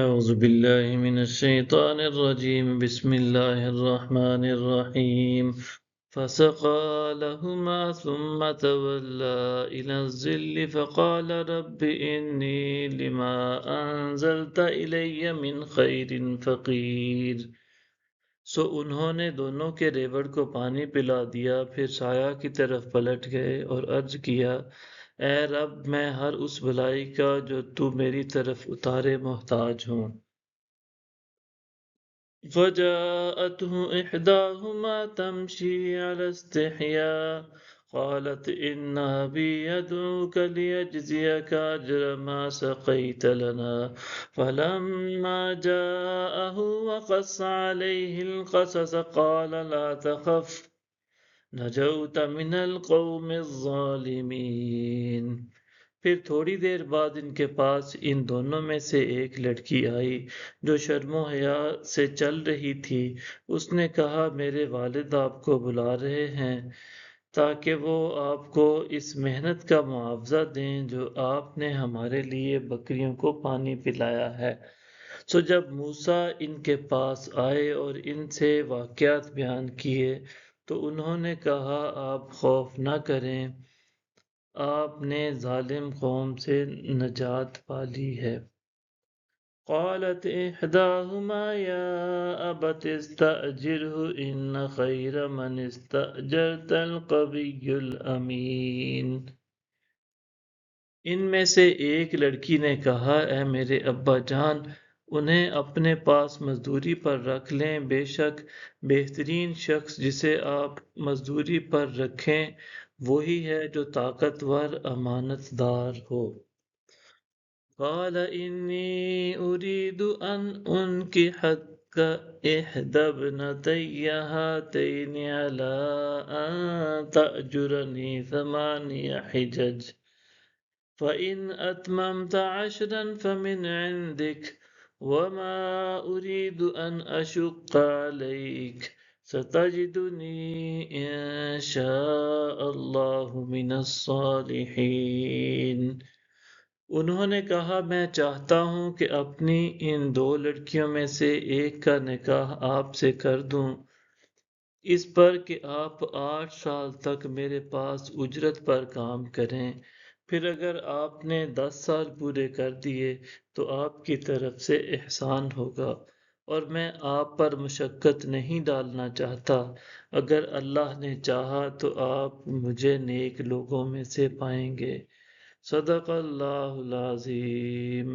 أعوذ بالله من الشيطان الرجيم بسم الله الرحمن الرحيم فسقى لهما ثم تولى إلى الظل فقال رب إني لما أنزلت إلي من خير فقير انہوں نے دونوں کے ریوڑ کو پانی پلا دیا، پھر سایہ کی طرف پلٹ گئے اور عرض کیا، اے رب میں ہر اس بھلائی کا جو تو میری طرف اتارے محتاج ہوں۔ فجاءته إحداهما تمشي على استحياء قالت إن أبي يدعوك ليجزيك أجر ما سقيت لنا فلما جاءه وقص عليه القصص قال لا تخف نجوت من القوم الظالمين۔ پھر تھوڑی دیر بعد ان کے پاس ان دونوں میں سے ایک لڑکی آئی جو شرم و حیا سے چل رہی تھی۔ اس نے کہا، میرے والد آپ کو بلا رہے ہیں تاکہ وہ آپ کو اس محنت کا معاوضہ دیں جو آپ نے ہمارے لیے بکریوں کو پانی پلایا ہے۔ جب موسیٰ ان کے پاس آئے اور ان سے واقعات بیان کیے تو انہوں نے کہا، آپ خوف نہ کریں، آپ نے ظالم قوم سے نجات پالی ہے۔ قالت احداهما يا أبت استأجره إن خير من استأجرت القوي الأمين۔ ان میں سے ایک لڑکی نے کہا، اے میرے ابا جان، انہیں اپنے پاس مزدوری پر رکھ لیں، بے شک بہترین شخص جسے آپ مزدوری پر رکھیں وہی ہے جو طاقتور امانت دار ہو۔ قال انی اريد ان انکحک احدی ابنتی ہاتین علی ان تأجرنی 8 حجج فإن أتممت 10 فمن عندك وما أريد أن أشق عليك ستجدني إن شاء الله من الصالحين۔ انہوں نے کہا، میں چاہتا ہوں کہ اپنی ان 2 لڑکیوں میں سے ایک کا نکاح آپ سے کر دوں، اس پر کہ آپ 8 سال تک میرے پاس اجرت پر کام کریں، پھر اگر آپ نے 10 سال پورے کر دیے تو آپ کی طرف سے احسان ہوگا، اور میں آپ پر مشقت نہیں ڈالنا چاہتا، اگر اللہ نے چاہا تو آپ مجھے نیک لوگوں میں سے پائیں گے۔ صدق اللہ العظیم۔